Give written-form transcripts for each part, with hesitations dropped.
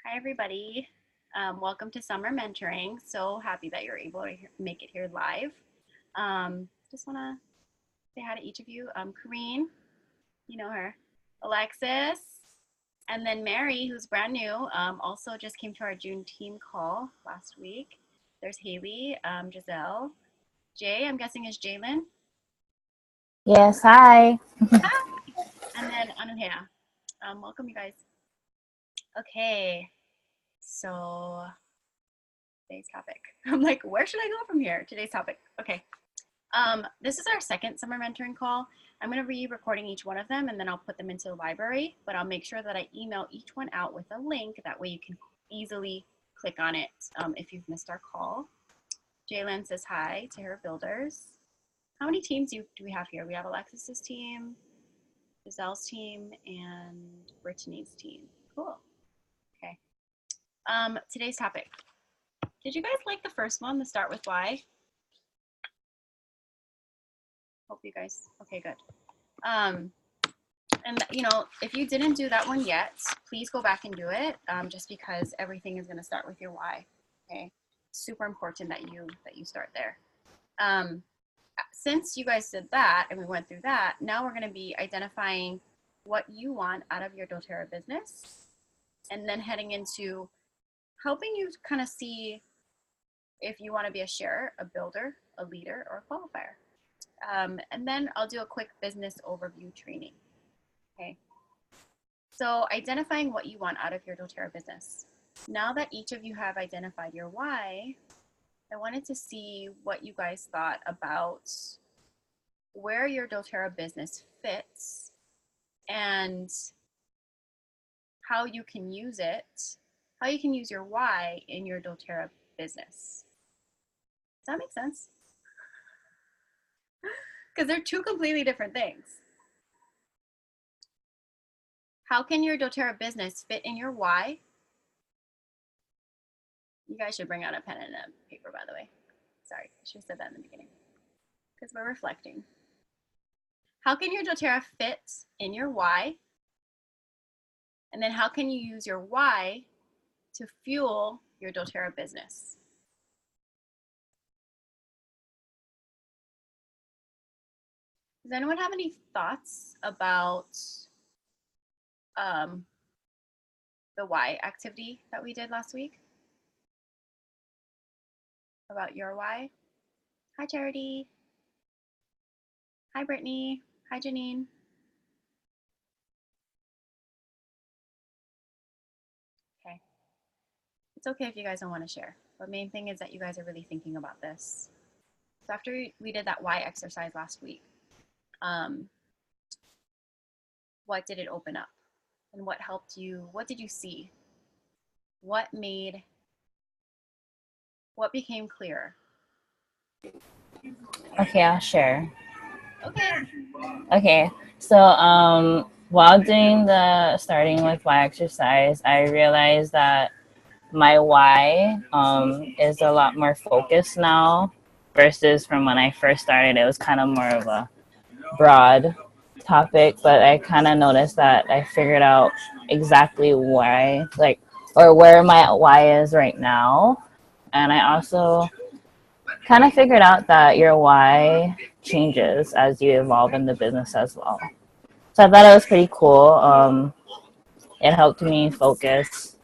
Hi, everybody. Welcome to Summer Mentoring. So happy that you're able to make it here live. Just want to say hi to each of you. Kareen, you know her, Alexis, and then Mary, who's brand new, also just came to our June team call last week. There's Haley, Giselle, Jay, I'm guessing is Jalen. Yes, hi. Hi. And then Anuhea. Welcome, you guys. Okay, so today's topic. I'm like, where should I go from here? Today's topic. Okay. This is our second summer mentoring call. I'm going to be recording each one of them and then I'll put them into the library, but I'll make sure that I email each one out with a link. That way you can easily click on it if you've missed our call. Jaylen says hi to her builders. How many teams do we have here? We have Alexis's team, Giselle's team, and Brittany's team. Cool. Okay. Today's topic. Did you guys like the first one, the start with why? Hope you guys, okay, good. And if you didn't do that one yet, please go back and do it, just because everything is going to start with your why. Okay, super important that you start there. Since you guys did that and we went through that, now we're going to be identifying what you want out of your doTERRA business, and then heading into helping you kind of see if you want to be a sharer, a builder, a leader, or a qualifier. And then I'll do a quick business overview training. Okay. So identifying what you want out of your doTERRA business. Now that each of you have identified your why, I wanted to see what you guys thought about where your doTERRA business fits and how you can use it, how you can use your why in your doTERRA business. Does that make sense? Because they're two completely different things. How can your doTERRA business fit in your why? You guys should bring out a pen and a paper, by the way. Sorry, I should have said that in the beginning. Because we're reflecting. How can your doTERRA fit in your why? And then how can you use your why to fuel your doTERRA business? Does anyone have any thoughts about the why activity that we did last week? About your why? Hi, Charity. Hi, Brittany. Hi, Janine. Okay. It's okay if you guys don't want to share. The main thing is that you guys are really thinking about this. So after we did that why exercise last week, what did it open up? And what helped you? What did you see? What became clearer? Okay, I'll share. Okay. Okay, so while doing the starting with why exercise, I realized that my why is a lot more focused now versus from when I first started. It was kind of more of a broad topic, but I kind of noticed that I figured out exactly why, or where my why is right now. And I also kind of figured out that your why changes as you evolve in the business as well. So I thought it was pretty cool. It helped me focus,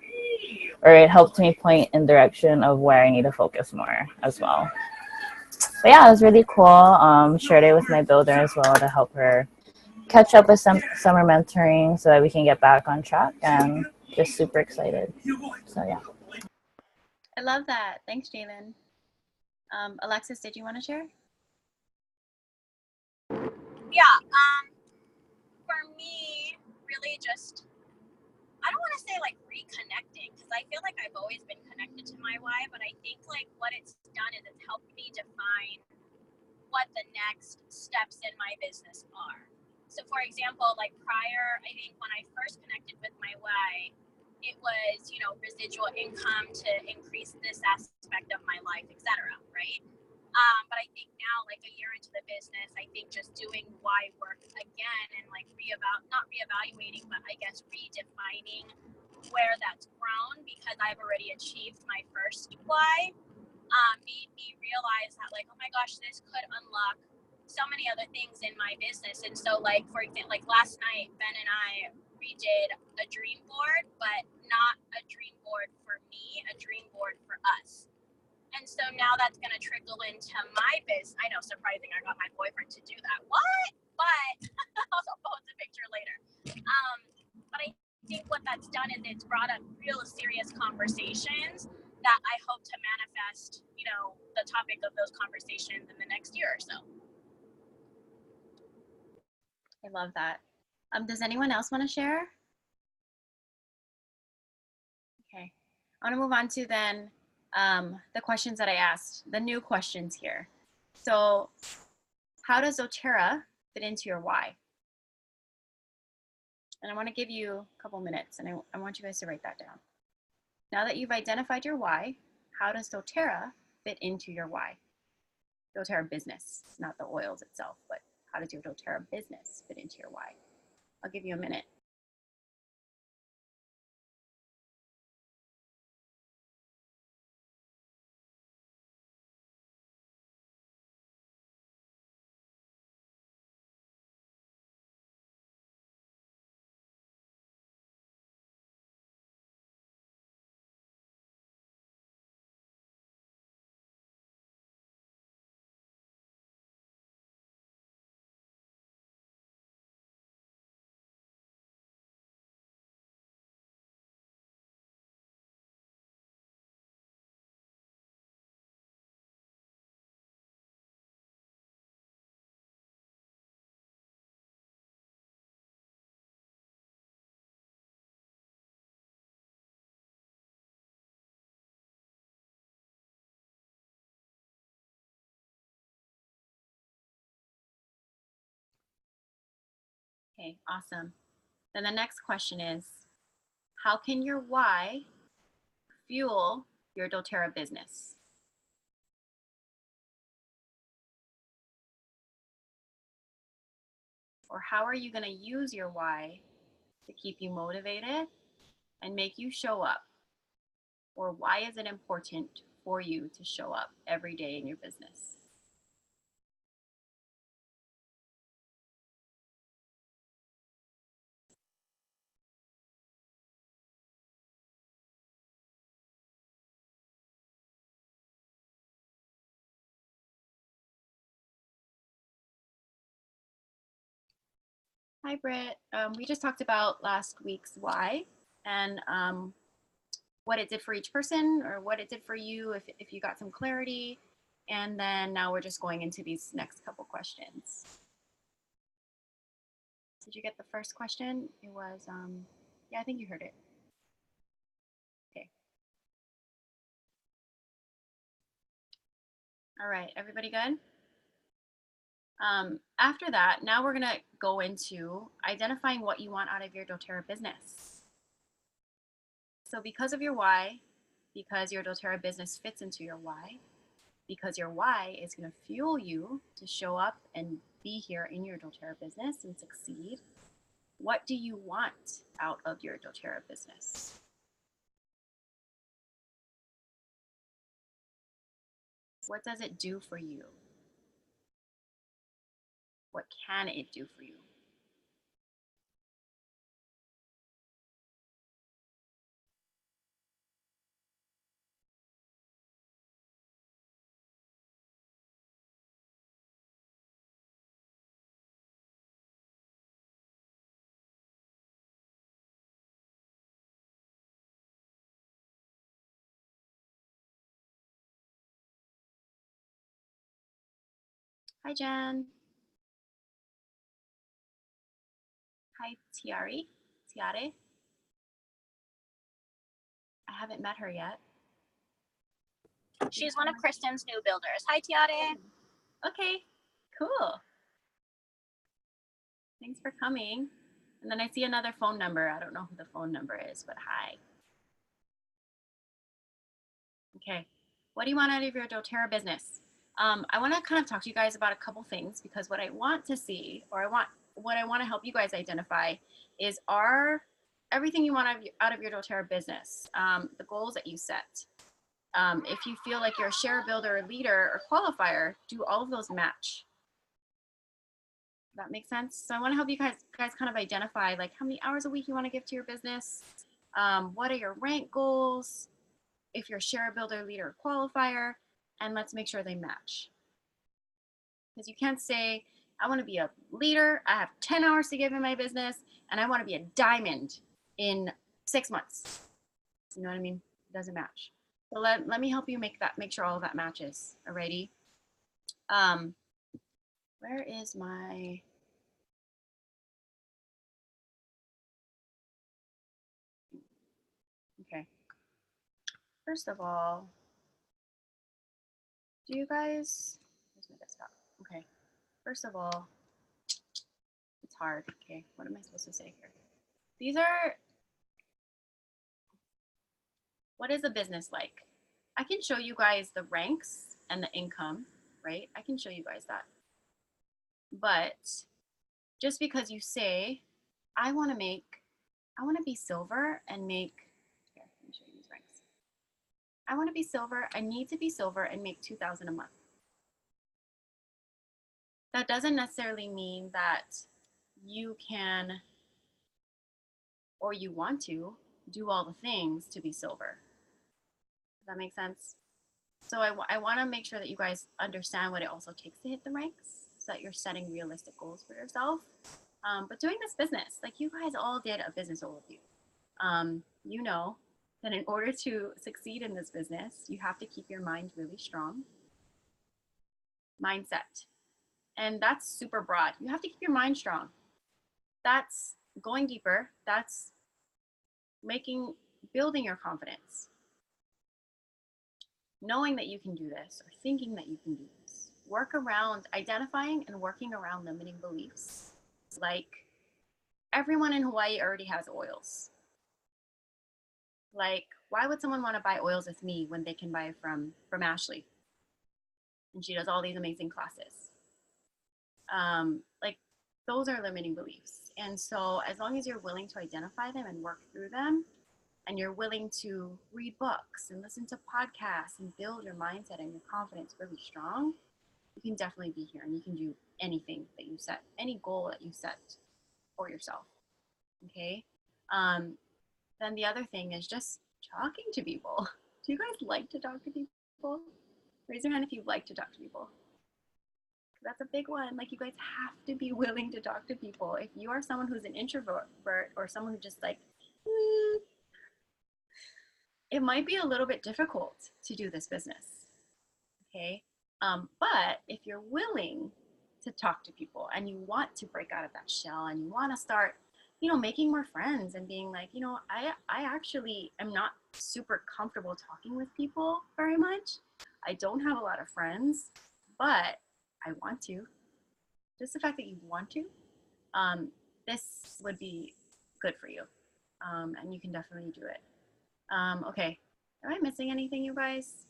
or it helped me point in direction of where I need to focus more as well. But yeah, it was really cool. Shared it with my builder as well to help her catch up with some summer mentoring so that we can get back on track, and just super excited. So yeah. I love that. Thanks, Jalen. Alexis, did you want to share? Yeah, for me, really just, I don't want to say like reconnecting, because I feel like I've always been connected to my why, but I think like what it's done is it's helped me define what the next steps in my business are. So for example, like prior, I think when I first connected with my why, it was, residual income to increase this aspect of my life, etc. Right? But I think now, like a year into the business, I think just doing why work again and like not reevaluating, but I guess redefining where that's grown, because I've already achieved my first why, made me realize that like, oh my gosh, this could unlock so many other things in my business. And so like, for example, like last night, Ben and I redid a dream board, but not a dream board for me, a dream board for us. And so now that's going to trickle into my business. I know, surprising, I got my boyfriend to do that. What? But I'll post a picture later. But I think what that's done is it's brought up real serious conversations that I hope to manifest, you know, the topic of those conversations in the next year or so. I love that. Does anyone else want to share? Okay, I want to move on to then the questions that I asked, the new questions here. So how does doTERRA fit into your why? And I want to give you a couple minutes, and I want you guys to write that down. Now that you've identified your why, how does doTERRA fit into your why? doTERRA business, not the oils itself, but how does your doTERRA business fit into your why? I'll give you a minute. Okay, awesome. Then the next question is, how can your why fuel your doTERRA business? Or how are you going to use your why to keep you motivated and make you show up? Or why is it important for you to show up every day in your business? Hi, Britt. We just talked about last week's why and what it did for each person or what it did for you if you got some clarity. And then now we're just going into these next couple questions. Did you get the first question? It was, yeah, I think you heard it. Okay. All right, everybody good? After that, now we're gonna go into identifying what you want out of your doTERRA business. So because of your why, because your doTERRA business fits into your why, because your why is gonna fuel you to show up and be here in your doTERRA business and succeed, what do you want out of your doTERRA business? What does it do for you? What can it do for you? Hi, Jen. Hi, Tiare. Tiare. I haven't met her yet. She's one of Kristen's new builders. Hi, Tiare. Okay, cool. Thanks for coming. And then I see another phone number. I don't know who the phone number is, but hi. Okay, what do you want out of your doTERRA business? I want to kind of talk to you guys about a couple things because what I want to see, or what I want to help you guys identify is, are everything you want out of your doTERRA business, the goals that you set. If you feel like you're a share builder, leader, or qualifier, do all of those match? That makes sense. So I want to help you guys kind of identify like how many hours a week you want to give to your business. What are your rank goals? If you're a share builder, leader, or qualifier, and let's make sure they match. Because you can't say, I want to be a leader, I have 10 hours to give in my business, and I want to be a diamond in 6 months. You know what I mean? It doesn't match. So let me help you make sure all of that matches. Alrighty. Where is my okay. First of all, do you guys where's my desktop? Okay. First of all, it's hard. Okay, what am I supposed to say here? These are what is a business like? I can show you guys the ranks and the income, right? I can show you guys that. But just because you say, I want to be silver and make, here, let me show you these ranks. I want to be silver, I need to be silver and make $2,000 a month. That doesn't necessarily mean that you can or you want to do all the things to be silver. Does that make sense? So I want to make sure that you guys understand what it also takes to hit the ranks so that you're setting realistic goals for yourself. But doing this business, like you guys all did a business overview. You know that in order to succeed in this business, you have to keep your mind really strong. Mindset. And that's super broad. You have to keep your mind strong. That's going deeper. That's building your confidence. Knowing that you can do this or thinking that you can do this. Work around identifying and working around limiting beliefs. Like everyone in Hawaii already has oils. Like, why would someone want to buy oils with me when they can buy from Ashley? And she does all these amazing classes. Like those are limiting beliefs. And so as long as you're willing to identify them and work through them, and you're willing to read books and listen to podcasts and build your mindset and your confidence really strong, you can definitely be here and you can do anything that you set, any goal that you set for yourself. Okay. Then the other thing is just talking to people. Do you guys like to talk to people? Raise your hand if you like to talk to people. That's a big one. Like you guys have to be willing to talk to people. If you are someone who's an introvert or someone who just like, it might be a little bit difficult to do this business. Okay. But if you're willing to talk to people and you want to break out of that shell and you want to start, making more friends and being like, I actually am not super comfortable talking with people very much. I don't have a lot of friends, but I want to. Just the fact that you want to, this would be good for you. And you can definitely do it. Okay. Am I missing anything, you guys?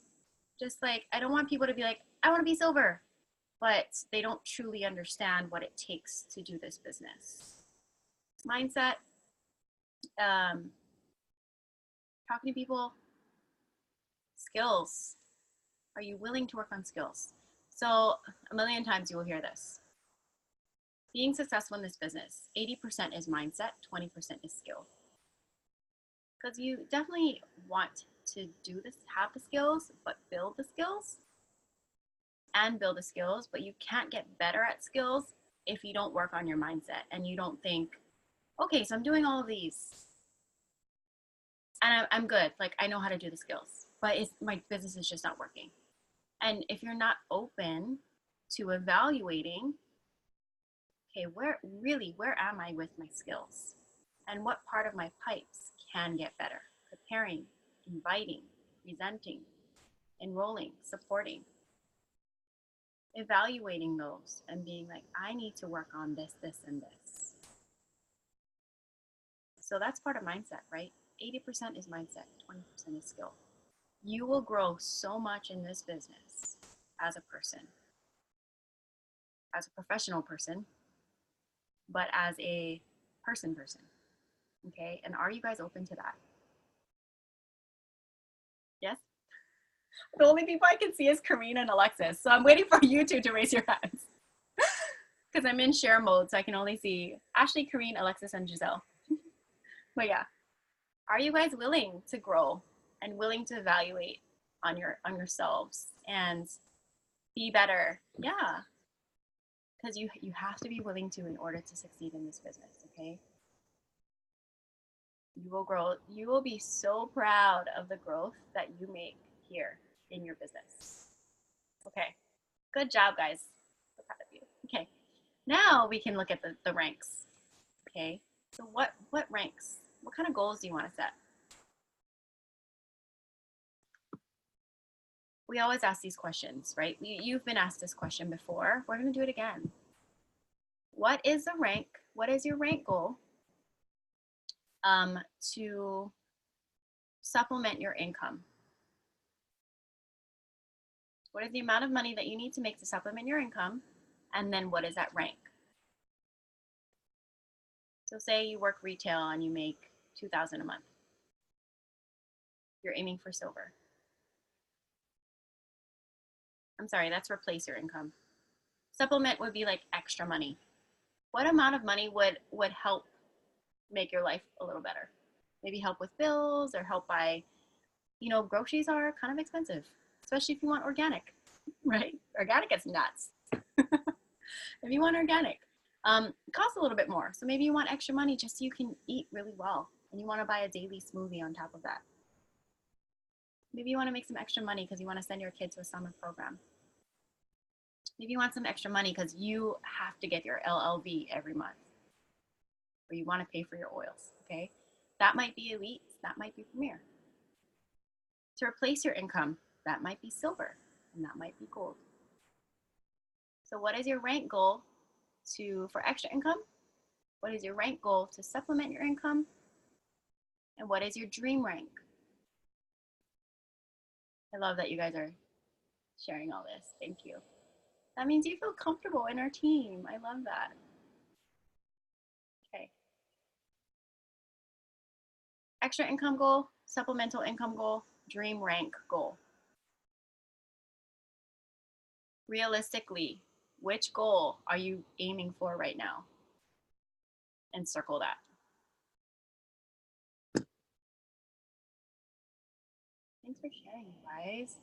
Just like, I don't want people to be like, I want to be silver, but they don't truly understand what it takes to do this business. Mindset, talking to people, skills. Are you willing to work on skills? So a million times you will hear this. Being successful in this business, 80% is mindset, 20% is skill. Because you definitely want to do this, have the skills, but build the skills and build the skills, but you can't get better at skills if you don't work on your mindset and you don't think, okay, so I'm doing all of these and I'm good. Like I know how to do the skills, but my business is just not working. And if you're not open to evaluating, okay, where am I with my skills? And what part of my pipes can get better? Preparing, inviting, presenting, enrolling, supporting. Evaluating those and being like, I need to work on this, this, and this. So that's part of mindset, right? 80% is mindset, 20% is skill. You will grow so much in this business as a person, as a professional person, but as a person. Okay, and are you guys open to that? Yes? The only people I can see is Karina and Alexis, so I'm waiting for you two to raise your hands. Because I'm in share mode, so I can only see Ashley, Karine, Alexis, and Giselle. But yeah, are you guys willing to grow and willing to evaluate on yourselves and be better? Yeah, because you have to be willing to in order to succeed in this business. Okay, you will grow. You will be so proud of the growth that you make here in your business. Okay, good job, guys. So proud of you. Okay, now we can look at the ranks. Okay, so what ranks? What kind of goals do you want to set? We always ask these questions, right? You've been asked this question before. We're going to do it again. What is the rank? What is your rank goal to supplement your income? What is the amount of money that you need to make to supplement your income? And then what is that rank? So say you work retail and you make $2,000 a month. You're aiming for silver. I'm sorry, that's replace your income. Supplement would be like extra money. What amount of money would help make your life a little better? Maybe help with bills or help buy, groceries are kind of expensive, especially if you want organic, right? Organic is nuts. If you want organic, it costs a little bit more. So maybe you want extra money just so you can eat really well and you want to buy a daily smoothie on top of that. Maybe you want to make some extra money because you want to send your kid to a summer program. Maybe you want some extra money because you have to get your LLV every month, or you want to pay for your oils, okay? That might be elite, that might be premier. To replace your income, that might be silver, and that might be gold. So what is your rank goal for extra income? What is your rank goal to supplement your income? And what is your dream rank? I love that you guys are sharing all this. Thank you. That means you feel comfortable in our team. I love that. Okay. Extra income goal, supplemental income goal, dream rank goal. Realistically, which goal are you aiming for right now? And circle that. Thanks for sharing, guys.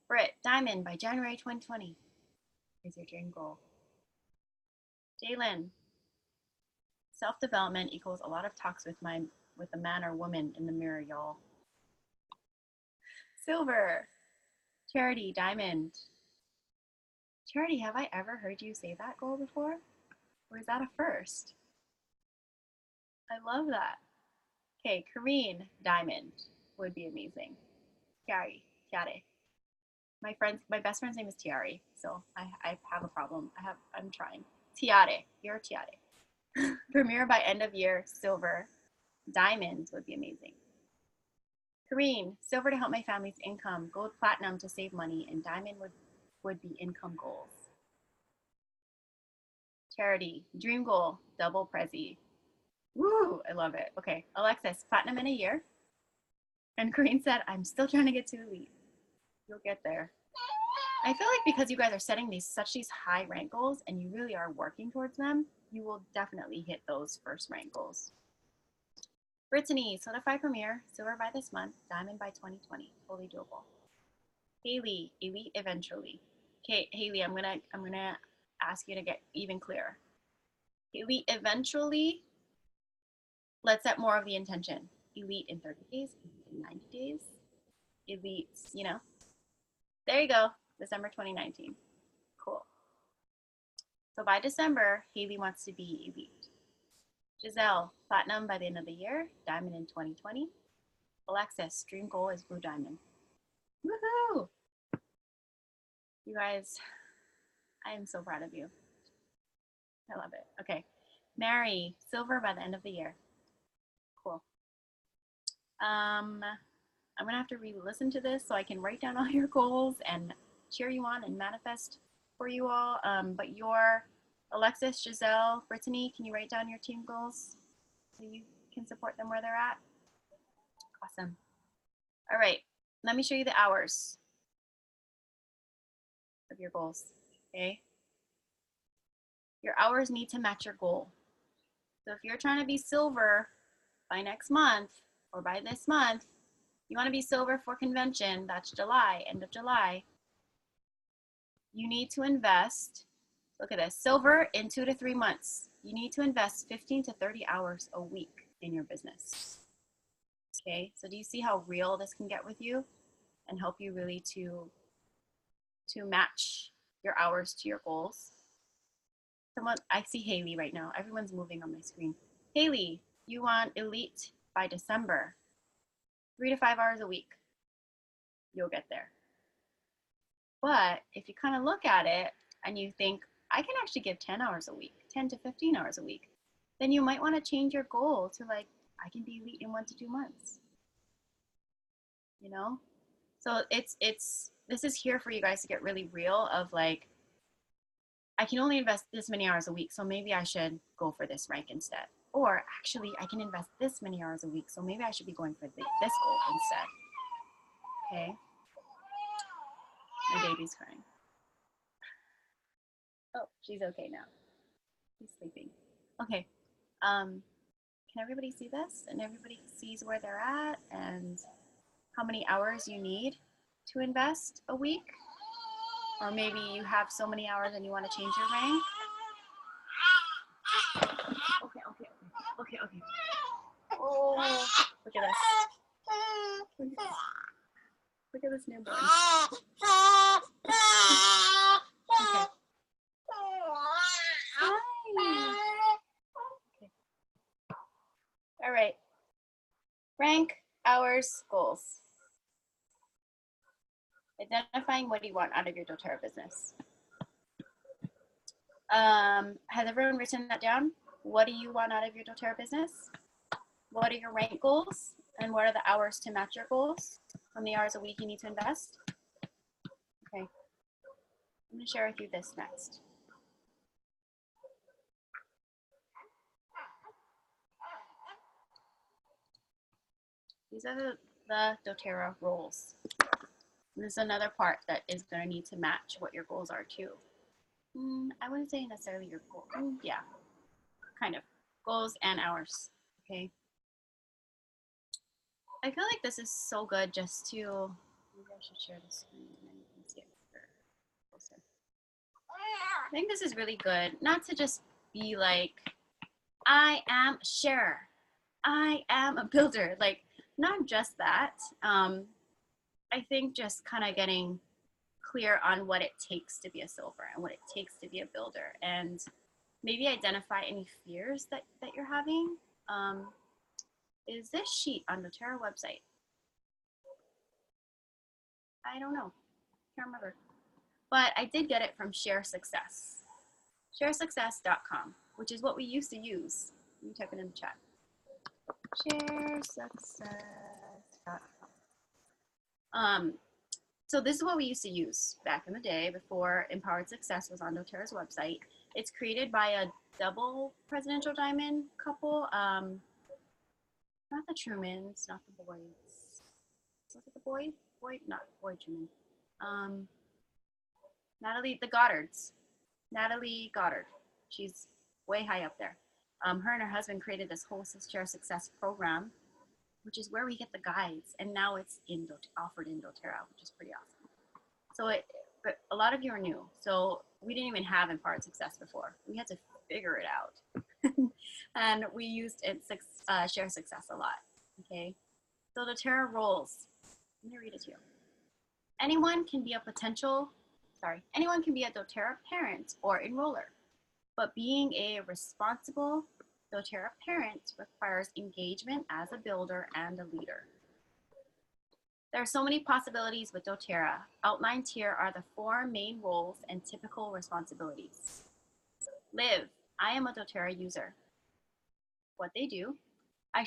Britt, diamond by January 2020 is your dream goal. Jalen, self-development equals a lot of talks with a man or woman in the mirror, y'all. Silver, Charity, diamond. Charity, have I ever heard you say that goal before? Or is that a first? I love that. Okay, Karine, diamond would be amazing. Tiari, Tiare. My best friend's name is Tiari, so I have a problem. I'm trying. Tiare, you're Tiare. Premier by end of year, silver. Diamond would be amazing. Karine, silver to help my family's income, gold, platinum to save money, and diamond would be income goals. Charity, dream goal, double Prezi. Woo, I love it. Okay, Alexis, platinum in a year. And Karine said, I'm still trying to get to elite. You'll get there. I feel like because you guys are setting these high rank goals and you really are working towards them, you will definitely hit those first rank goals. Brittany, solidify premier, silver by this month, diamond by 2020, totally doable. Haley, elite eventually. Okay, Haley, I'm gonna ask you to get even clearer. Elite eventually, let's set more of the intention. Elite in 30 days, elite in 90 days, elite, There you go, December 2019. Cool. So by December, Haley wants to be elite. Giselle, platinum by the end of the year, diamond in 2020. Alexis, dream goal is blue diamond. Woohoo! You guys, I am so proud of you. I love it. Okay. Mary, silver by the end of the year. Cool. I'm gonna have to re-listen to this so I can write down all your goals and cheer you on and manifest for you all. But your Alexis, Giselle, Brittany, can you write down your team goals so you can support them where they're at. Awesome. All right, let me show you the hours of your goals, okay? Your hours need to match your goal. So if you're trying to be silver by next month or by this month, you want to be silver for convention, that's July, end of July. You need to invest, look at this, silver in 2 to 3 months. You need to invest 15 to 30 hours a week in your business. Okay, so do you see how real this can get with you and help you really to match your hours to your goals? Someone, I see Haley right now. Everyone's moving on my screen. Haley, you want elite by December. 3 to 5 hours a week. You'll get there. But if you kind of look at it and you think, I can actually give 10 hours a week, 10 to 15 hours a week, then you might want to change your goal to like, I can be elite in 1 to 2 months. You know? So this is here for you guys to get really real of like, I can only invest this many hours a week, so maybe I should go for this rank instead. Or actually, I can invest this many hours a week, so maybe I should be going for this goal instead. Okay? My baby's crying. Oh, she's okay now. She's sleeping. Okay. Can everybody see this? And everybody sees where they're at and how many hours you need to invest a week? Or maybe you have so many hours and you want to change your rank. Okay. Oh, look at this. Look at this newborn. Okay. Hi. Okay. All right. Rank, hours, goals. Identifying what you want out of your doTERRA business. Has everyone written that down? What do you want out of your doTERRA business? What are your rank goals? And what are the hours to match your goals? How many hours a week you need to invest? Okay. I'm going to share with you this next. These are the doTERRA roles. This is another part that is going to need to match what your goals are too. I wouldn't say necessarily your goal. Yeah, kind of. Goals and hours, okay? I feel like this is so good just to, maybe I should share the screen and then you can see it closer. I think this is really good, not to just be like, I am a sharer, I am a builder, like not just that. I think just kind of getting clear on what it takes to be a silver and what it takes to be a builder, and maybe identify any fears that you're having. Is this sheet on the doTERRA website? I don't know, can't remember. But I did get it from Share Success, sharesuccess.com, which is what we used to use. Let me type it in the chat. sharesuccess.com. So this is what we used to use back in the day before Empowered Success was on doTERRA's website. It's created by a double presidential diamond couple. Not the Trumans, not the Boys. Was it the Boyd? Not Boyd Truman. Natalie, the Goddards. Natalie Goddard. She's way high up there. Her and her husband created this whole Share Success program, which is where we get the guides, and now it's offered in doTERRA, which is pretty awesome. So but a lot of you are new, so we didn't even have Empowered Success before. We had to figure it out, and we used Share Success a lot. Okay, so doTERRA roles. Let me read it to you. Anyone can be a doTERRA parent or enroller, but being a responsible doTERRA parent requires engagement as a builder and a leader. There are so many possibilities with doTERRA. Outlined here are the 4 main roles and typical responsibilities. Live. I am a doTERRA user. What they do. I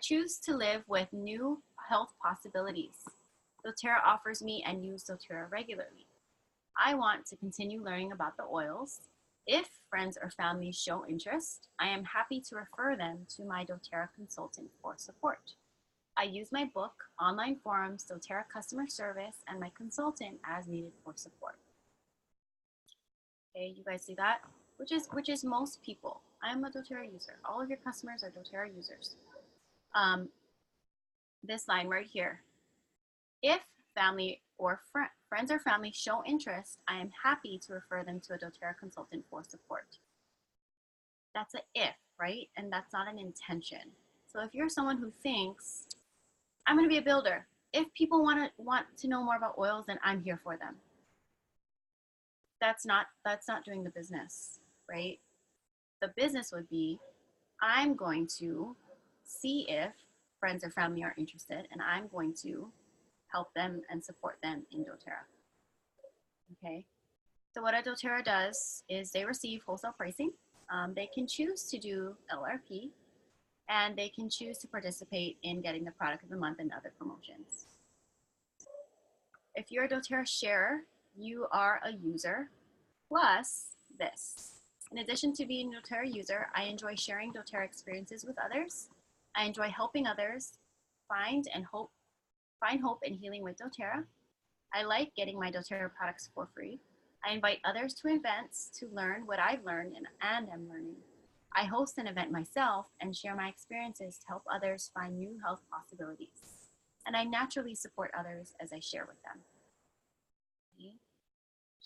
choose to live with new health possibilities. doTERRA offers me and use doTERRA regularly. I want to continue learning about the oils. If friends or family show interest, I am happy to refer them to my doTERRA consultant for support. I use my book, online forums, doTERRA customer service, and my consultant as needed for support. Okay, you guys see that? Which is most people. I'm a doTERRA user. All of your customers are doTERRA users. This line right here. If family or friends or family show interest, I am happy to refer them to a doTERRA consultant for support. That's a if, right? And that's not an intention. So if you're someone who thinks, I'm going to be a builder, if people want to know more about oils, then I'm here for them. That's not doing the business, right? The business would be, I'm going to see if friends or family are interested, and I'm going to help them and support them in doTERRA. Okay, so what a doTERRA does is they receive wholesale pricing. They can choose to do LRP, and they can choose to participate in getting the product of the month and other promotions. If you're a doTERRA sharer, you are a user plus this. In addition to being a doTERRA user, I enjoy sharing doTERRA experiences with others. I enjoy helping others find hope and healing with doTERRA. I like getting my doTERRA products for free. I invite others to events to learn what I've learned and am learning. I host an event myself and share my experiences to help others find new health possibilities. And I naturally support others as I share with them. Okay.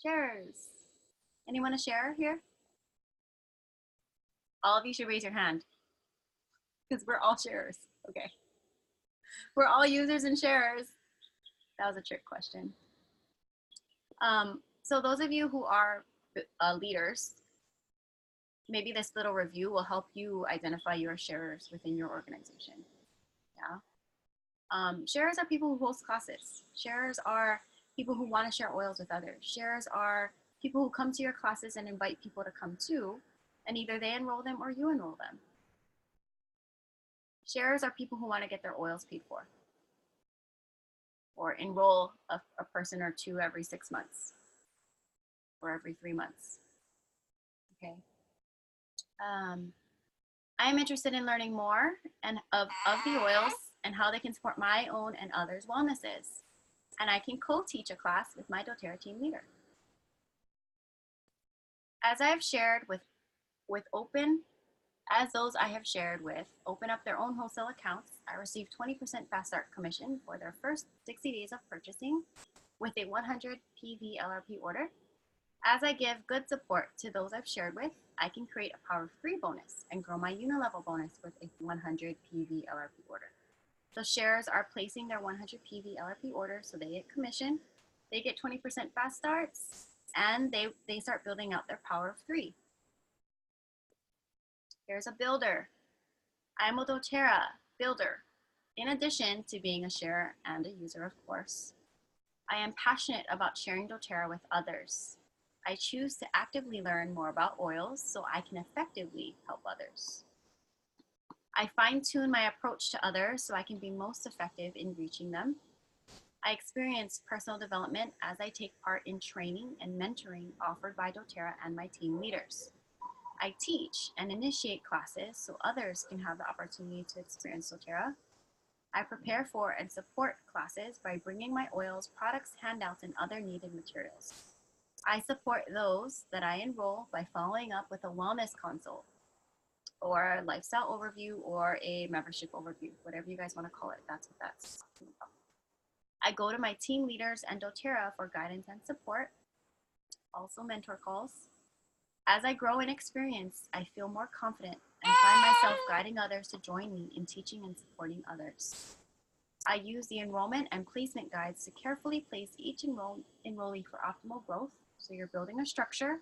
Sharers. Anyone a sharer here? All of you should raise your hand because we're all sharers. Okay. We're all users and sharers. That was a trick question. So those of you who are leaders, maybe this little review will help you identify your sharers within your organization. Yeah. Sharers are people who host classes. Sharers are people who want to share oils with others. Sharers are people who come to your classes and invite people to come too, and either they enroll them or you enroll them. Sharers are people who want to get their oils paid for, or enroll a person or two every 6 months, or every 3 months. Okay. I am interested in learning more of the oils and how they can support my own and others' wellnesses. And I can co-teach a class with my doTERRA team leader. As I have shared those I have shared with open up their own wholesale accounts, I receive 20% fast start commission for their first 60 days of purchasing with a 100 PV LRP order. As I give good support to those I've shared with, I can create a Power of 3 bonus and grow my unilevel bonus with a 100 PV LRP order. So sharers are placing their 100 PV LRP order, so they get commission, they get 20% fast starts, and they start building out their Power of 3. Here's a builder. I'm a doTERRA builder, in addition to being a sharer and a user, of course. I am passionate about sharing doTERRA with others. I choose to actively learn more about oils so I can effectively help others. I fine-tune my approach to others so I can be most effective in reaching them. I experience personal development as I take part in training and mentoring offered by doTERRA and my team leaders. I teach and initiate classes so others can have the opportunity to experience doTERRA. I prepare for and support classes by bringing my oils, products, handouts, and other needed materials. I support those that I enroll by following up with a wellness consult or a lifestyle overview or a membership overview, whatever you guys want to call it. That's what that's talking about. I go to my team leaders and doTERRA for guidance and support, also mentor calls. As I grow in experience, I feel more confident and find myself guiding others to join me in teaching and supporting others. I use the enrollment and placement guides to carefully place each enrollee for optimal growth. So you're building a structure.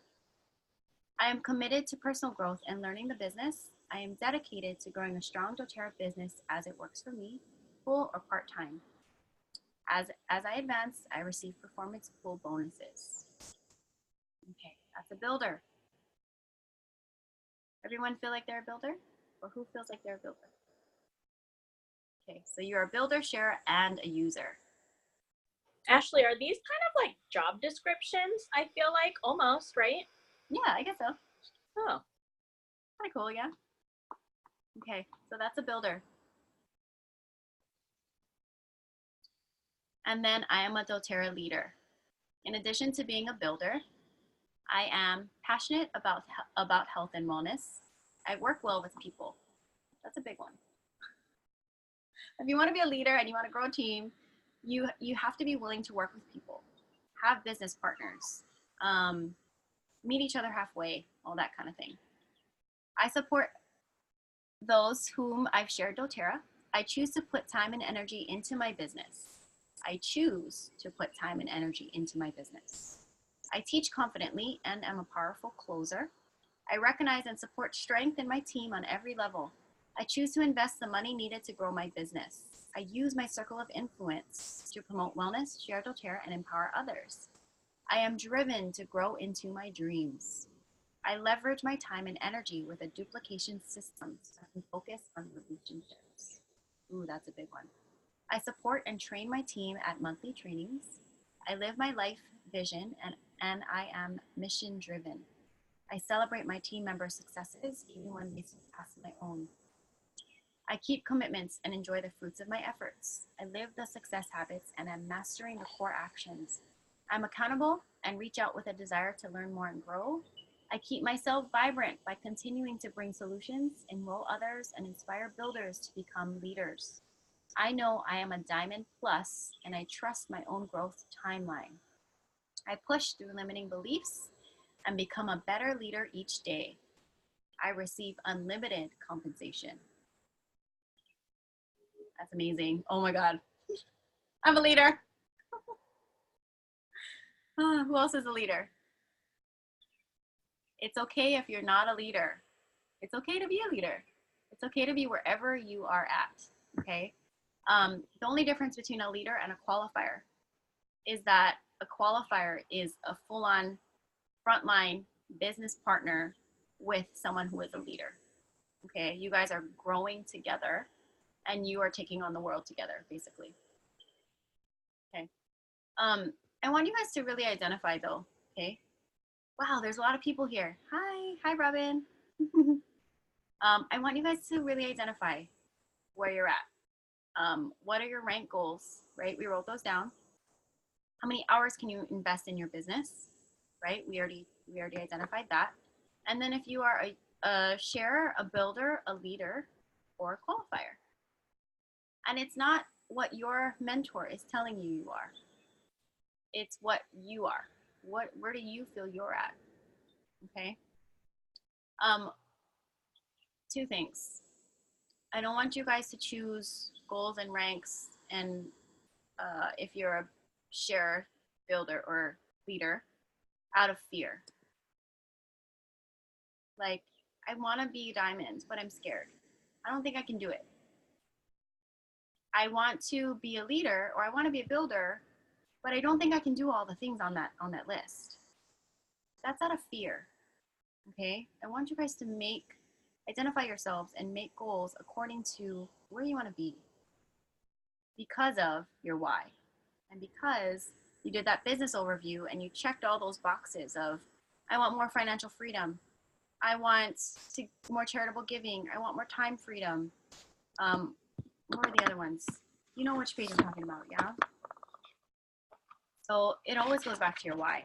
I am committed to personal growth and learning the business. I am dedicated to growing a strong doTERRA business as it works for me, full or part-time. As I advance, I receive performance pool bonuses. Okay, that's a builder. Everyone feel like they're a builder? Or who feels like they're a builder? Okay, so you're a builder, sharer, and a user. Ashley, are these kind of like job descriptions? I feel like almost, right? Yeah, I guess so. Oh, kind of cool, yeah. Okay, so that's a builder. And then I am a doTERRA leader. In addition to being a builder, I am passionate about health and wellness. I work well with people. That's a big one. If you want to be a leader and you want to grow a team, you have to be willing to work with people, have business partners, meet each other halfway, all that kind of thing. I support those whom I've shared doTERRA. I choose to put time and energy into my business. I choose to put time and energy into my business. I teach confidently and am a powerful closer. I recognize and support strength in my team on every level. I choose to invest the money needed to grow my business. I use my circle of influence to promote wellness, share doTERRA, and empower others. I am driven to grow into my dreams. I leverage my time and energy with a duplication system so I can focus on relationships. Ooh, that's a big one. I support and train my team at monthly trainings. I live my life vision and I am mission driven. I celebrate my team members' successes even when they surpass my own. I keep commitments and enjoy the fruits of my efforts. I live the success habits and am mastering the core actions. I'm accountable and reach out with a desire to learn more and grow. I keep myself vibrant by continuing to bring solutions, enroll others, and inspire builders to become leaders. I know I am a diamond plus, and I trust my own growth timeline. I push through limiting beliefs and become a better leader each day. I receive unlimited compensation. That's amazing. Oh my God. I'm a leader. Who else is a leader? It's okay if you're not a leader. It's okay to be a leader. It's okay to be wherever you are at. Okay. The only difference between a leader and a qualifier is that a qualifier is a full-on frontline business partner with someone who is a leader. Okay. You guys are growing together and you are taking on the world together, basically. Okay. I want you guys to really identify though. Okay. Wow, there's a lot of people here. Hi, Robin. I want you guys to really identify where you're at. What are your rank goals, right? We wrote those down. How many hours can you invest in your business, right? We already identified that. And then if you are a sharer, a builder, a leader, or a qualifier. And it's not what your mentor is telling you you are. It's what you are. Where do you feel you're at? Okay. Two things. I don't want you guys to choose goals and ranks and if you're a share builder or leader out of fear. Like, I want to be diamonds, but I'm scared. I don't think I can do it. I want to be a leader or I want to be a builder, but I don't think I can do all the things on that list. That's out of fear. Okay? I want you guys to identify yourselves and make goals according to where you want to be because of your why. And because you did that business overview and you checked all those boxes of, I want more financial freedom. I want more charitable giving. I want more time freedom. What are the other ones? You know which page I'm talking about, yeah? So it always goes back to your why.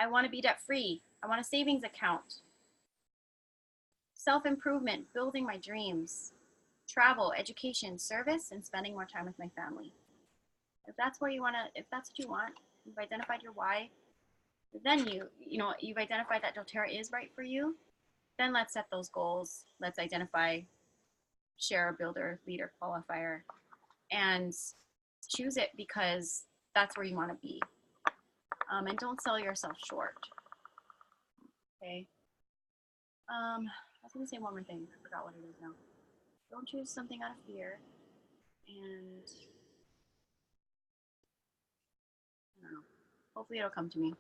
I want to be debt free. I want a savings account. Self-improvement, building my dreams. Travel, education, service, and spending more time with my family. If that's where you want to, if that's what you want, you've identified your why, then you've identified that doTERRA is right for you, then let's set those goals. Let's identify share, builder, leader, qualifier, and choose it because that's where you want to be. And don't sell yourself short. Okay. I was going to say one more thing. I forgot what it is now. Don't choose something out of fear. And I don't know. Hopefully it'll come to me.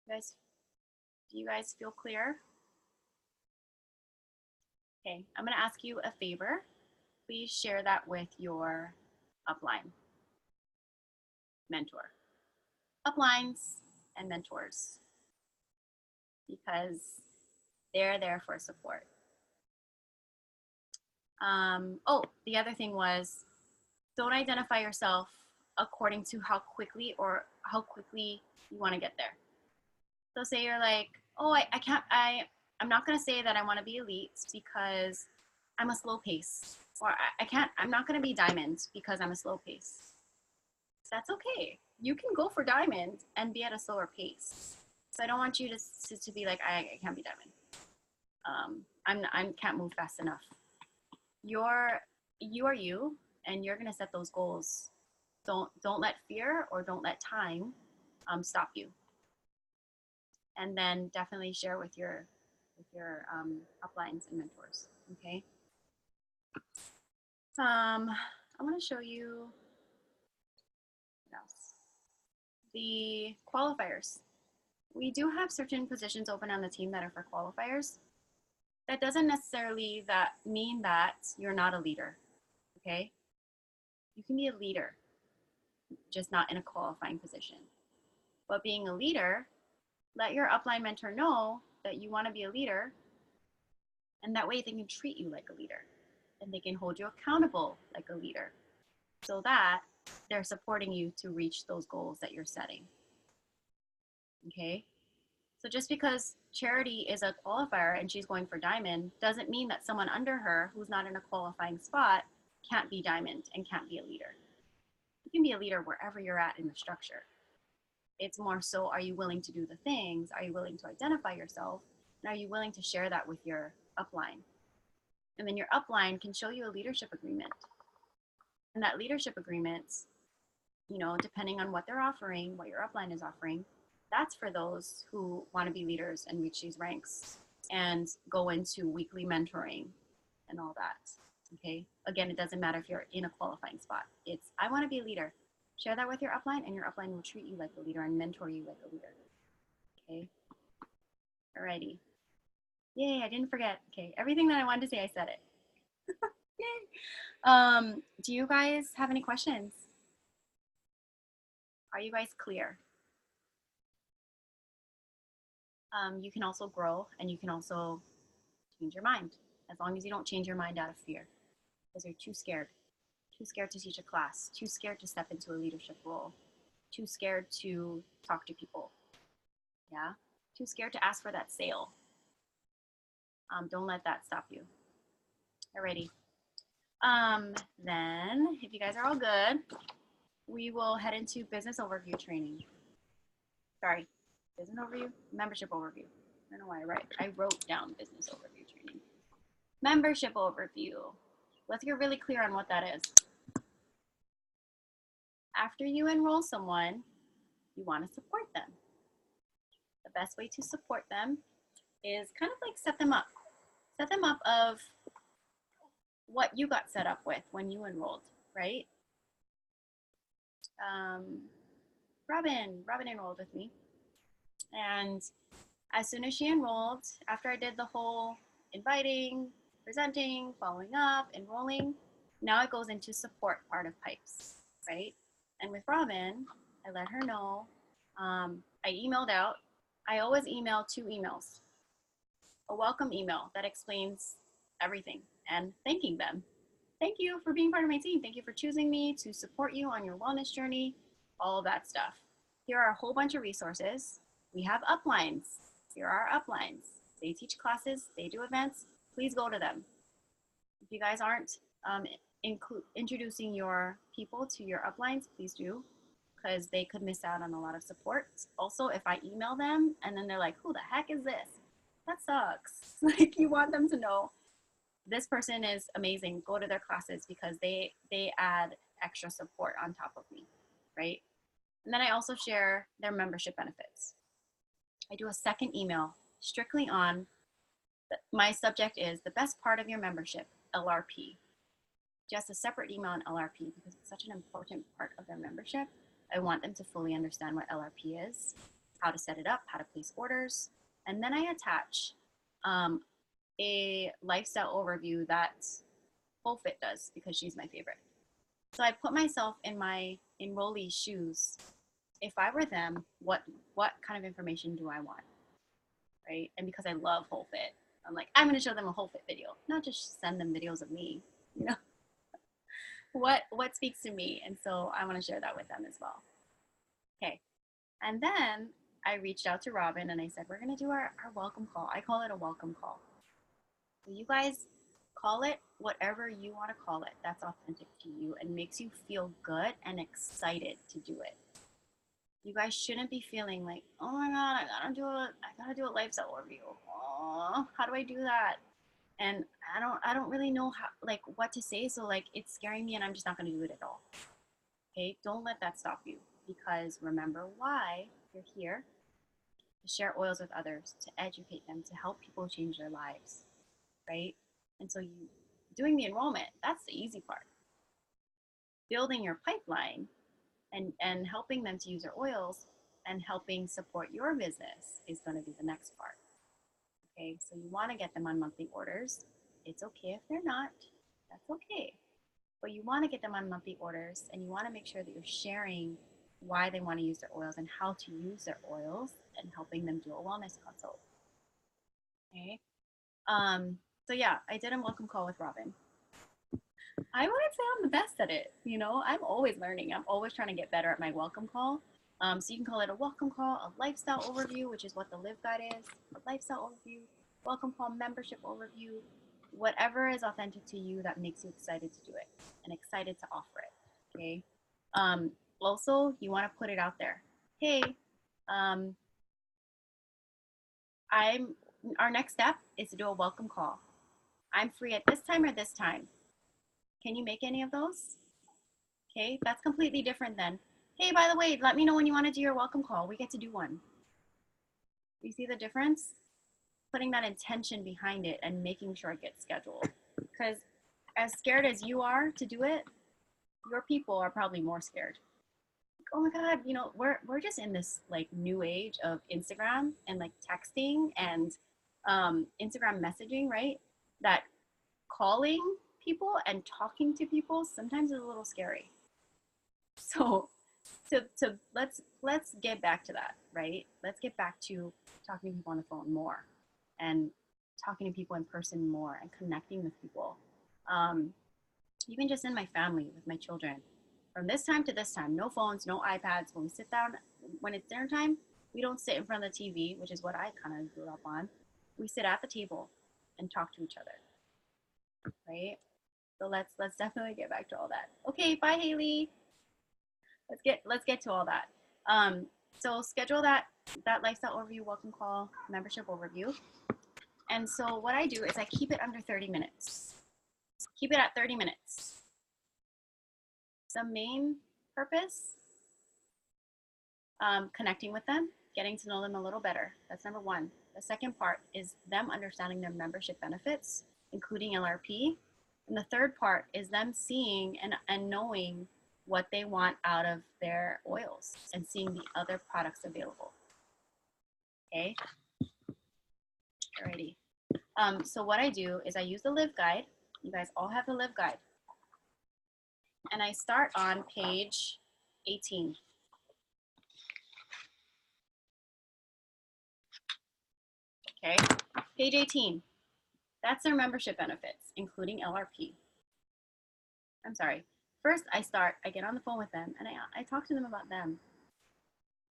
Do you guys feel clear? Okay, I'm going to ask you a favor. Please share that with your upline mentor. Uplines and mentors. because they're there for support. Oh, the other thing was, don't identify yourself according to how quickly you want to get there. So say you're like, oh, I'm not going to say that I want to be elite because I'm a slow pace. Or I'm not going to be diamond because I'm a slow pace. That's okay. You can go for diamond and be at a slower pace. So I don't want you to be like, I can't be diamond. I can't move fast enough. You are you, and you're going to set those goals. Don't let fear or don't let time stop you. And then definitely share with your uplines and mentors. Okay. I want to show you what else. The qualifiers. We do have certain positions open on the team that are for qualifiers. That doesn't necessarily mean that you're not a leader. Okay. You can be a leader, just not in a qualifying position. But being a leader, let your upline mentor know that you want to be a leader, and that way they can treat you like a leader and they can hold you accountable like a leader so that they're supporting you to reach those goals that you're setting. Okay? So just because Charity is a qualifier and she's going for diamond doesn't mean that someone under her who's not in a qualifying spot can't be diamond and can't be a leader. You can be a leader wherever you're at in the structure. It's more so, are you willing to do the things? Are you willing to identify yourself? And are you willing to share that with your upline? And then your upline can show you a leadership agreement. And that leadership agreement, depending on what they're offering, what your upline is offering, that's for those who want to be leaders and reach these ranks and go into weekly mentoring and all that. Okay. Again, it doesn't matter if you're in a qualifying spot. It's, I want to be a leader. Share that with your upline, and your upline will treat you like a leader and mentor you like a leader. Okay. Alrighty. Yay, I didn't forget. Okay, everything that I wanted to say, I said it. Yay. Do you guys have any questions? Are you guys clear? You can also grow, and you can also change your mind, as long as you don't change your mind out of fear, because you're too scared to teach a class, too scared to step into a leadership role, too scared to talk to people, yeah, too scared to ask for that sale. Don't let that stop you. Alrighty. Then, if you guys are all good, we will head into business overview training. Sorry, business overview, membership overview. I don't know why I wrote down business overview training. Membership overview. Let's get really clear on what that is. After you enroll someone, you want to support them. The best way to support them is kind of like set them up. Set them up of what you got set up with when you enrolled, right? Robin enrolled with me. And as soon as she enrolled, after I did the whole inviting, presenting, following up, enrolling, now it goes into support part of Pipes, right? And with Robin, I let her know, I emailed out. I always email 2 emails. A welcome email that explains everything and thanking them. Thank you for being part of my team. Thank you for choosing me to support you on your wellness journey, all of that stuff. Here are a whole bunch of resources. We have uplines. Here are our uplines. They teach classes, they do events. Please go to them. If you guys aren't introducing your people to your uplines, please do, because they could miss out on a lot of support. Also, if I email them and then they're like, who the heck is this? That sucks. Like, you want them to know this person is amazing. Go to their classes because they add extra support on top of me, right? And then I also share their membership benefits. I do a second email strictly on, my subject is the best part of your membership, LRP. Just a separate email on LRP because it's such an important part of their membership. I want them to fully understand what LRP is, how to set it up, how to place orders. And then I attach a lifestyle overview that Full Fit does because she's my favorite. So I put myself in my enrollee's shoes. If I were them, what kind of information do I want? right? And because I love whole fit, I'm like, I'm going to show them a whole fit video, not just send them videos of me, you know, what speaks to me. And so I want to share that with them as well. Okay. And then I reached out to Robin and I said, we're going to do our welcome call. I call it a welcome call. So you guys call it whatever you want to call it. That's authentic to you and makes you feel good and excited to do it. You guys shouldn't be feeling like, oh my God, I gotta do a lifestyle overview. Oh, how do I do that? And I don't really know how, like, what to say. So like, it's scaring me and I'm just not gonna do it at all. Okay, don't let that stop you, because remember why you're here: to share oils with others, to educate them, to help people change their lives, right? And so you doing the enrollment, that's the easy part. Building your pipeline and helping them to use their oils and helping support your business is going to be the next part. Okay, so you want to get them on monthly orders. It's okay if they're not, that's okay. But you want to get them on monthly orders, and you want to make sure that you're sharing why they want to use their oils and how to use their oils, and helping them do a wellness consult. Okay. So yeah, I did a welcome call with Robin. I wouldn't say I'm the best at it. You know, I'm always learning. I'm always trying to get better at my welcome call. So you can call it a welcome call, a lifestyle overview, which is what the Live Guide is, a lifestyle overview, welcome call, membership overview, whatever is authentic to you that makes you excited to do it and excited to offer it. Okay. Also, you want to put it out there. Hey, our next step is to do a welcome call. I'm free at this time or this time. Can you make any of those? Okay, that's completely different than, hey, by the way, let me know when you want to do your welcome call. We get to do one. You see the difference? Putting that intention behind it and making sure it gets scheduled. Because as scared as you are to do it, your people are probably more scared. Like, oh my God, you know, we're just in this like new age of Instagram and like texting and Instagram messaging, right? That calling people and talking to people sometimes is a little scary. So let's get back to that, right? Let's get back to talking to people on the phone more and talking to people in person more and connecting with people. Even just in my family with my children, from this time to this time, no phones, no iPads. When we sit down, when it's dinner time, we don't sit in front of the TV, which is what I kind of grew up on. We sit at the table and talk to each other, right? So let's definitely get back to all that. Okay, bye Haley. Let's get to all that. So schedule that lifestyle overview, welcome call, membership overview. And so what I do is I keep it under 30 minutes. Keep it at 30 minutes. The main purpose, connecting with them, getting to know them a little better. That's number one. The second part is them understanding their membership benefits, including LRP. And the third part is them seeing and knowing what they want out of their oils and seeing the other products available. Okay. Alrighty. So what I do is I use the Live Guide. You guys all have the Live Guide. And I start on page 18. Okay, page 18. That's their membership benefits, including LRP. I'm sorry. First, I get on the phone with them and I talk to them about them.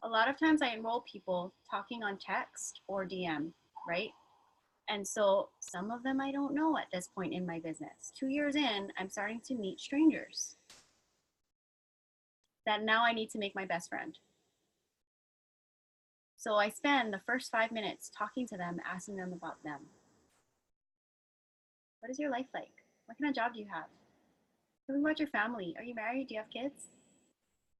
A lot of times I enroll people talking on text or DM, right? And so some of them I don't know at this point in my business. 2 years in, I'm starting to meet strangers that now I need to make my best friend. So I spend the first 5 minutes talking to them, asking them about them. What is your life like? What kind of job do you have? Tell me about your family. Are you married? Do you have kids?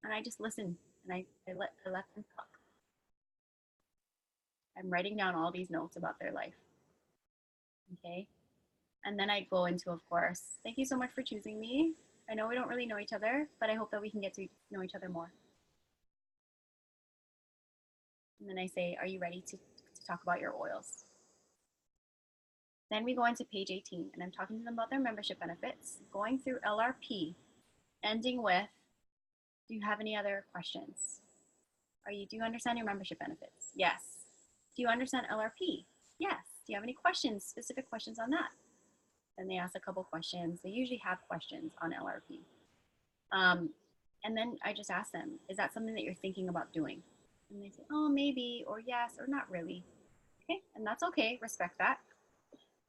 And I just listen and I let them talk. I'm writing down all these notes about their life. Okay. And then I go into, of course, thank you so much for choosing me. I know we don't really know each other, but I hope that we can get to know each other more. And then I say, are you ready to talk about your oils? Then we go into page 18 and I'm talking to them about their membership benefits, going through LRP, ending with, do you have any other questions? Do you understand your membership benefits? Yes. Do you understand LRP? Yes. Do you have any questions, specific questions on that? Then they ask a couple questions. They usually have questions on LRP. And then I just ask them, is that something that you're thinking about doing? And they say, oh, maybe, or yes, or not really. Okay, and that's okay, respect that.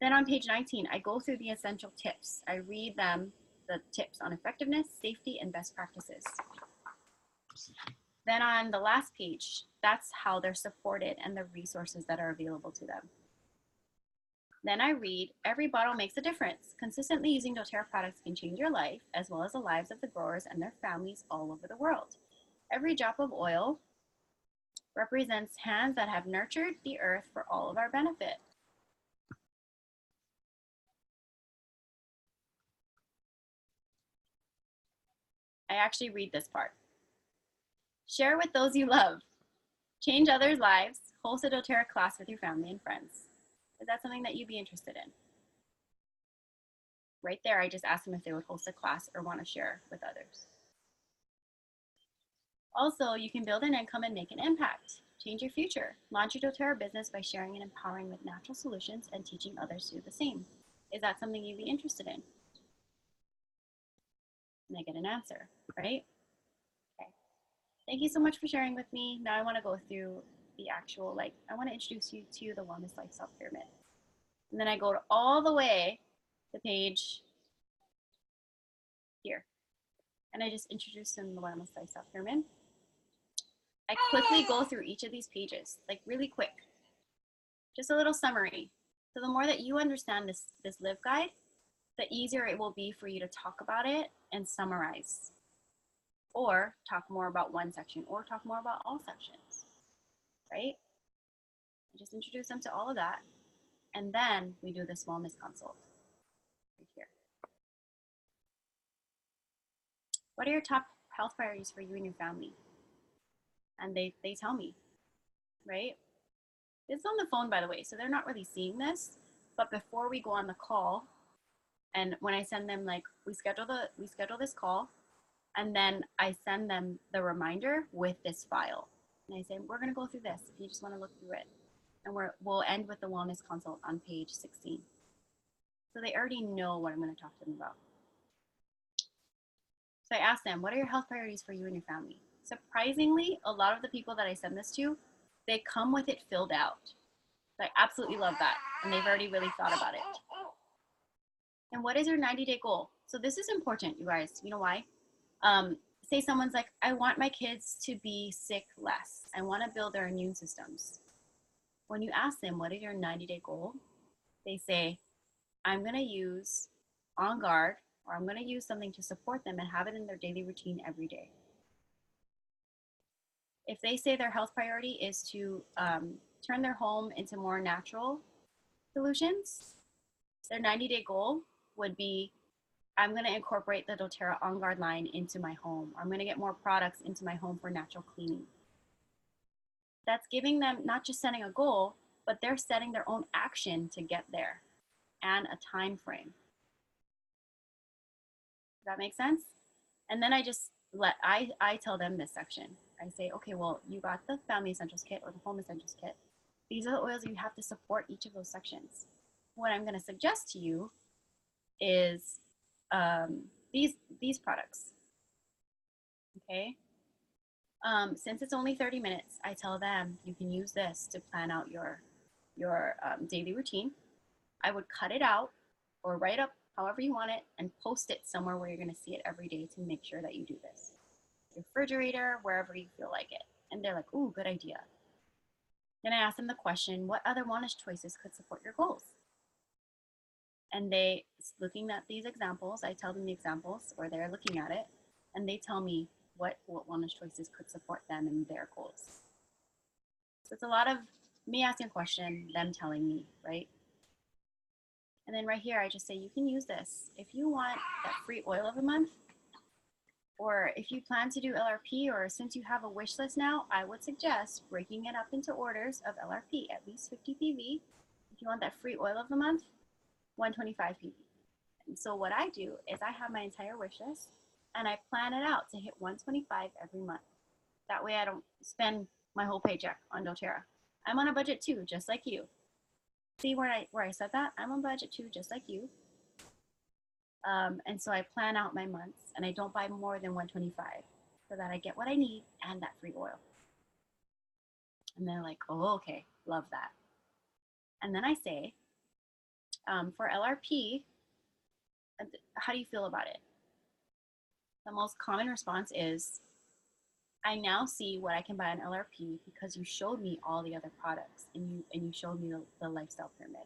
Then on page 19, I go through the essential tips. I read them, the tips on effectiveness, safety, and best practices. Then on the last page, that's how they're supported and the resources that are available to them. Then I read, every bottle makes a difference. Consistently using doTERRA products can change your life, as well as the lives of the growers and their families all over the world. Every drop of oil represents hands that have nurtured the earth for all of our benefit. I actually read this part. Share with those you love. Change others' lives. Host a doTERRA class with your family and friends. Is that something that you'd be interested in? Right there, I just asked them if they would host a class or want to share with others. Also, you can build an income and make an impact. Change your future. Launch your doTERRA business by sharing and empowering with natural solutions and teaching others to do the same. Is that something you'd be interested in? And I get an answer, right? Okay. Thank you so much for sharing with me. Now I want to go through the actual, I want to introduce you to the Wellness Lifestyle Pyramid. And then I go all the way to page here. And I just introduce them the Wellness Lifestyle Pyramid. I quickly go through each of these pages, really quick. Just a little summary. So the more that you understand this live guide, the easier it will be for you to talk about it and summarize. Or talk more about one section, or talk more about all sections, right? I just introduce them to all of that. And then we do this wellness consult right here. What are your top health priorities for you and your family? And they tell me, right? It's on the phone, by the way, so they're not really seeing this. But before we go on the call, and when I send them, we schedule this call, and then I send them the reminder with this file. And I say, we're gonna go through this if you just wanna look through it. And we'll end with the wellness consult on page 16. So they already know what I'm gonna talk to them about. So I asked them, what are your health priorities for you and your family? Surprisingly, a lot of the people that I send this to, they come with it filled out. So I absolutely love that. And they've already really thought about it. And what is your 90-day goal? So this is important, you guys. You know why? Say someone's like, I want my kids to be sick less. I want to build their immune systems. When you ask them, what is your 90-day goal? They say, I'm going to use On Guard, or I'm going to use something to support them and have it in their daily routine every day. If they say their health priority is to turn their home into more natural solutions, their 90-day goal would be, I'm going to incorporate the doTERRA On Guard line into my home. I'm going to get more products into my home for natural cleaning. That's giving them not just setting a goal, but they're setting their own action to get there and a time frame. Does that make sense? And then I tell them this section. I say, okay, well, you got the Family Essentials Kit or the Home Essentials Kit. These are the oils you have to support each of those sections. What I'm going to suggest to you is these products. Okay. Since it's only 30 minutes, I tell them you can use this to plan out your daily routine. I would cut it out or write up however you want it and post it somewhere where you're going to see it every day to make sure that you do this. Your refrigerator, wherever you feel like it. And they're like, ooh, good idea. Then I ask them the question, what other wellness choices could support your goals? And they, looking at these examples, I tell them the examples, or they're looking at it, and they tell me what wellness choices could support them and their goals. So it's a lot of me asking a question, them telling me, right? And then right here, I just say, you can use this. If you want that free oil of a month, or if you plan to do LRP, or since you have a wish list now, I would suggest breaking it up into orders of LRP, at least 50 PV. If you want that free oil of the month, 125 PV. And so what I do is I have my entire wish list and I plan it out to hit 125 every month. That way I don't spend my whole paycheck on doTERRA. I'm on a budget too, just like you. See where I said that? I'm on budget too, just like you. And so I plan out my months and I don't buy more than 125 so that I get what I need and that free oil. And they're like, oh, okay, love that. And then I say, for LRP, how do you feel about it? The most common response is, I now see what I can buy on LRP because you showed me all the other products and you showed me the lifestyle pyramid.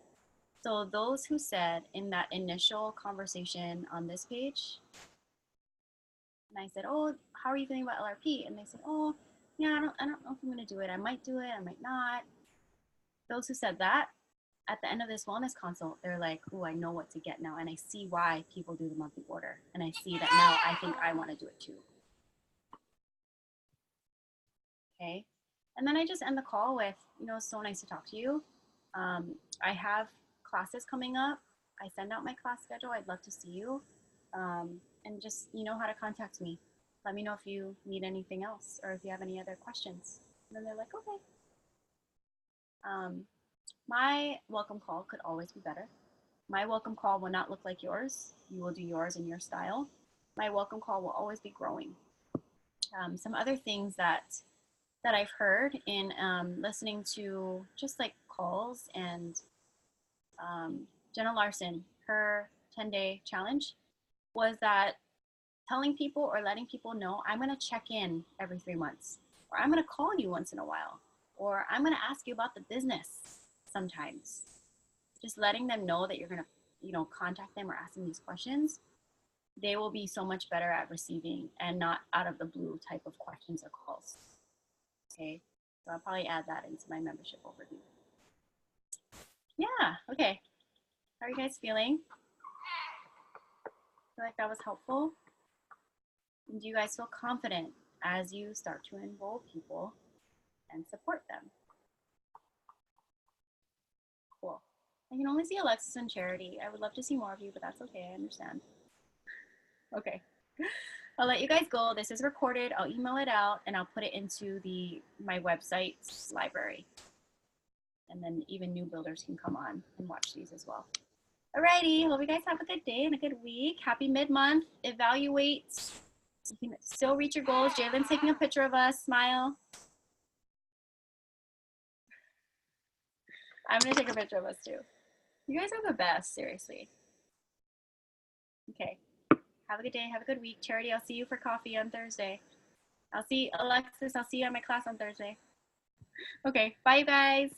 So those who said in that initial conversation on this page, and I said, oh, how are you feeling about LRP? And they said, oh, yeah, I don't know if I'm gonna do it. I might do it, I might not. Those who said that, at the end of this wellness consult, they're like, oh, I know what to get now. And I see why people do the monthly order. And I see that now I think I wanna do it too. Okay. And then I just end the call with, it's so nice to talk to you. I have classes coming up. I send out my class schedule. I'd love to see you. And just, you know how to contact me. Let me know if you need anything else or if you have any other questions. And then they're like, okay. My welcome call could always be better. My welcome call will not look like yours. You will do yours in your style. My welcome call will always be growing. Some other things that I've heard in listening to just like calls and Jenna Larson, her 10-day challenge was that telling people or letting people know, I'm going to check in every 3 months, or I'm going to call you once in a while, or I'm going to ask you about the business sometimes. Just letting them know that you're going to, contact them or ask them these questions. They will be so much better at receiving and not out of the blue type of questions or calls. Okay, so I'll probably add that into my membership overview. Yeah, okay. How are you guys feeling? Feel like that was helpful? And do you guys feel confident as you start to enroll people and support them? Cool. I can only see Alexis and Charity. I would love to see more of you, but that's okay, I understand. Okay. I'll let you guys go. This is recorded. I'll email it out and I'll put it into my website's library. And then even new builders can come on and watch these as well. Alrighty, hope you guys have a good day and a good week. Happy mid-month. Evaluate. You can still reach your goals. Jalen's taking a picture of us. Smile. I'm gonna take a picture of us too. You guys are the best, seriously. Okay. Have a good day. Have a good week. Charity, I'll see you for coffee on Thursday. Alexis, I'll see you at my class on Thursday. Okay, bye you guys.